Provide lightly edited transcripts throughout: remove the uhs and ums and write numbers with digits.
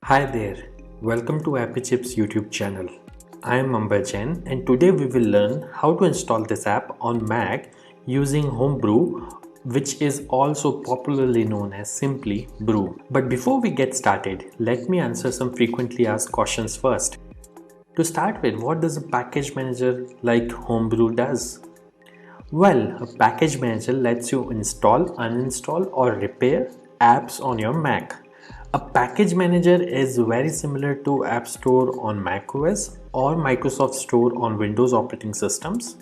Hi there, welcome to Appy Chips YouTube channel. I am Ambajan and today we will learn how to install this app on Mac using Homebrew, which is also popularly known as simply Brew. But before we get started, let me answer some frequently asked questions first. To start with, what does a package manager like Homebrew does? Well, a package manager lets you install, uninstall or repair apps on your Mac. A package manager is very similar to App Store on macOS or Microsoft Store on Windows operating systems,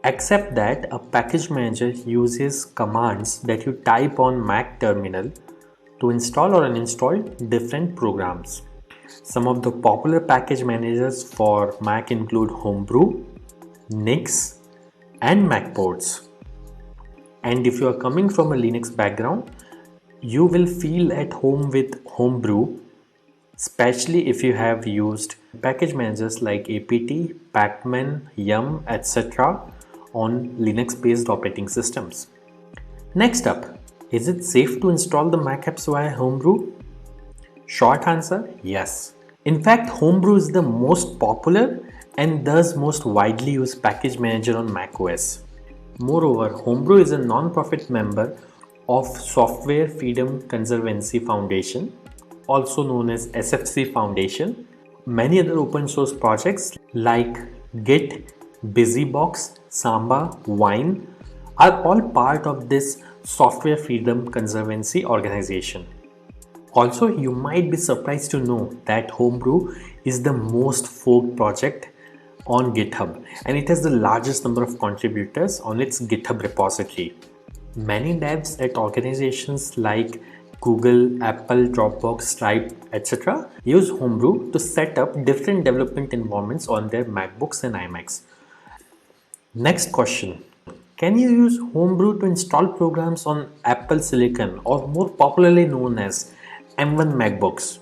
except that a package manager uses commands that you type on Mac terminal to install or uninstall different programs. Some of the popular package managers for Mac include Homebrew, Nix, and Macports. And if you are coming from a Linux background, you will feel at home with Homebrew, especially if you have used package managers like apt, pacman, yum, etc. on Linux based operating systems. Next up, is it safe to install the Mac apps via Homebrew? Short answer, yes. In fact, Homebrew is the most popular and thus most widely used package manager on macOS. Moreover, Homebrew is a non-profit member of Software Freedom Conservancy Foundation, also known as SFC Foundation. Many other open source projects like Git, BusyBox, Samba, Wine are all part of this Software Freedom Conservancy organization. Also, you might be surprised to know that Homebrew is the most forked project on GitHub and it has the largest number of contributors on its GitHub repository. Many devs at organizations like Google, Apple, Dropbox, Stripe, etc. use Homebrew to set up different development environments on their MacBooks and iMacs. Next question. Can you use Homebrew to install programs on Apple Silicon or more popularly known as M1 MacBooks?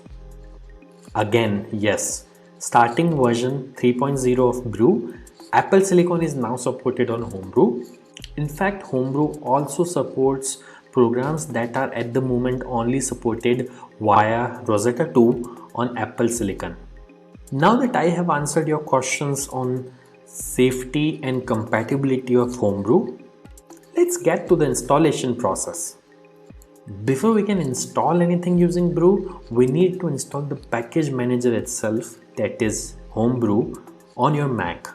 Again, yes. Starting version 3.0 of Brew, Apple Silicon is now supported on Homebrew. In fact, Homebrew also supports programs that are at the moment only supported via Rosetta 2 on Apple Silicon. Now that I have answered your questions on safety and compatibility of Homebrew, let's get to the installation process. Before we can install anything using Brew, we need to install the package manager itself, that is Homebrew, on your Mac.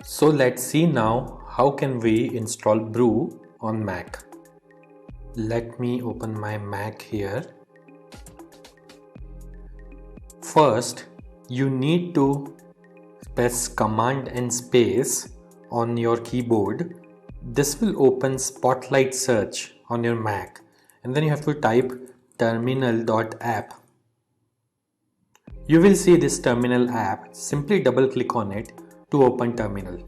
So let's see now how can we install Brew on Mac. Let me open my Mac here. First, you need to press Command and space on your keyboard. This will open Spotlight Search on your Mac. And then you have to type terminal.app. You will see this terminal app. Simply double click on it to open terminal.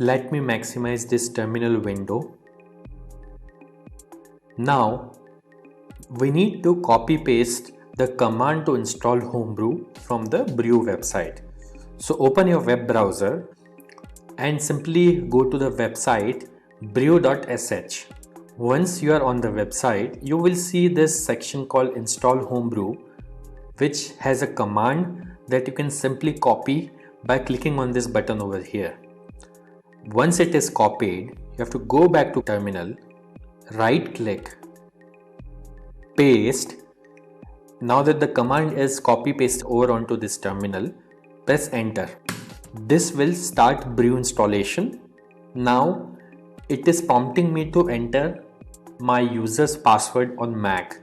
Let me maximize this terminal window. Now we need to copy paste the command to install Homebrew from the Brew website. So open your web browser and simply go to the website brew.sh. Once you are on the website, you will see this section called Install Homebrew, which has a command that you can simply copy by clicking on this button over here. Once it is copied, you have to go back to terminal, right click, paste. Now that the command is copy paste over onto this terminal, press enter. This will start Brew installation. Now it is prompting me to enter my user's password on Mac.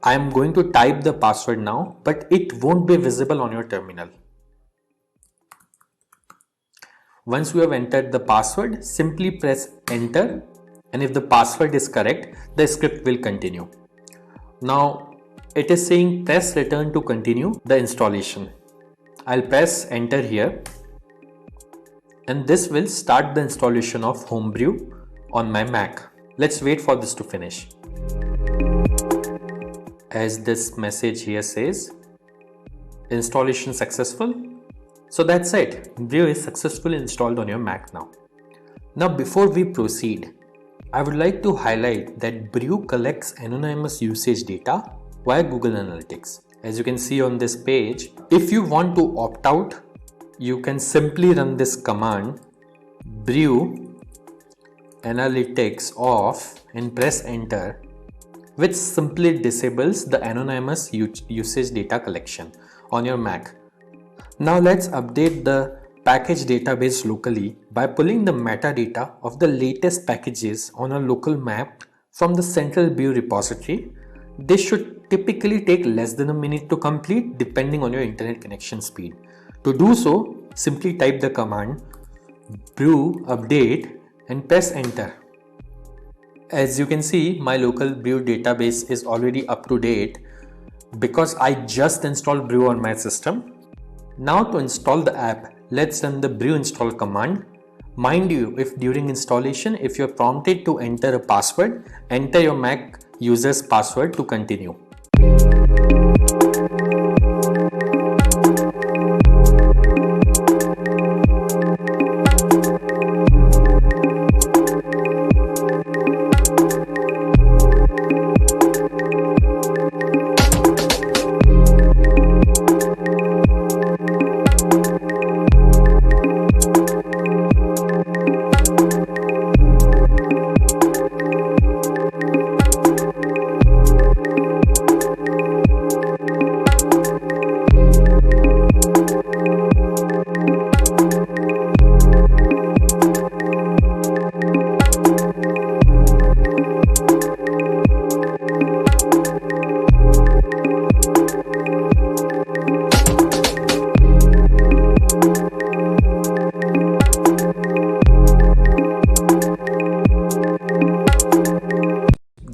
I am going to type the password now, but it won't be visible on your terminal. Once you have entered the password, simply press enter, and if the password is correct, the script will continue. Now it is saying press return to continue the installation. I'll press enter here, and this will start the installation of Homebrew on my Mac. Let's wait for this to finish. As this message here says, installation successful. So that's it. Brew is successfully installed on your Mac now. Now before we proceed, I would like to highlight that Brew collects anonymous usage data via Google Analytics. As you can see on this page, if you want to opt out, you can simply run this command brew analytics off and press enter, which simply disables the anonymous usage data collection on your Mac. Now let's update the package database locally by pulling the metadata of the latest packages on a local map from the central brew repository. This should typically take less than a minute to complete depending on your internet connection speed. To do so, simply type the command brew update and press enter. As you can see, my local brew database is already up to date because I just installed brew on my system. Now to install the app, let's run the brew install command. Mind you, if during installation, if you're prompted to enter a password, enter your Mac user's password to continue.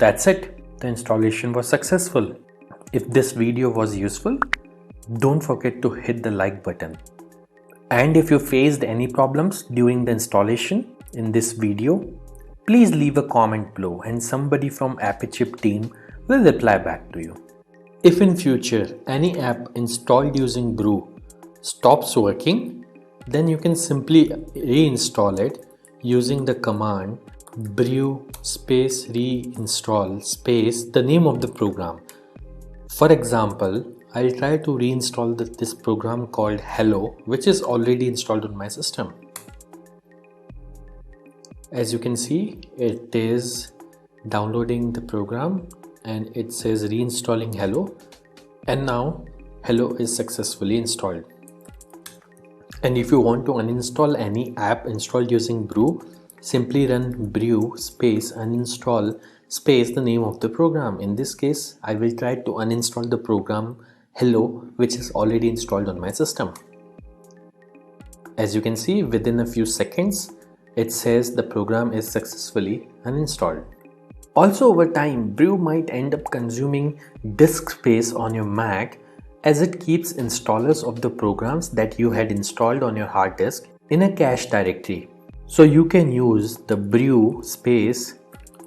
That's it. The installation was successful. If this video was useful, don't forget to hit the like button. And if you faced any problems during the installation in this video, please leave a comment below and somebody from AppyChip team will reply back to you. If in future any app installed using brew stops working, then you can simply reinstall it using the command brew space reinstall space the name of the program. For example, I'll try to reinstall this program called Hello, which is already installed on my system. As you can see, it is downloading the program and it says reinstalling Hello, and now Hello is successfully installed. And if you want to uninstall any app installed using brew, simply run brew space uninstall space the name of the program. In this case, I will try to uninstall the program Hello, which is already installed on my system. As you can see, within a few seconds, it says the program is successfully uninstalled. Also, over time, brew might end up consuming disk space on your Mac as it keeps installers of the programs that you had installed on your hard disk in a cache directory. So you can use the brew space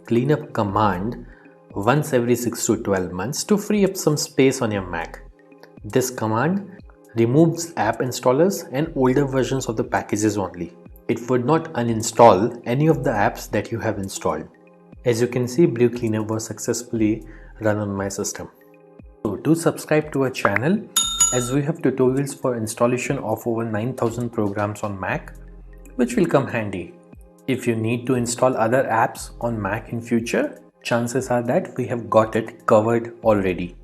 cleanup command once every 6 to 12 months to free up some space on your Mac. This command removes app installers and older versions of the packages only. It would not uninstall any of the apps that you have installed. As you can see, brew cleanup was successfully run on my system. So do subscribe to our channel as we have tutorials for installation of over 9,000 programs on Mac, which will come handy. If you need to install other apps on Mac in future, chances are that we have got it covered already.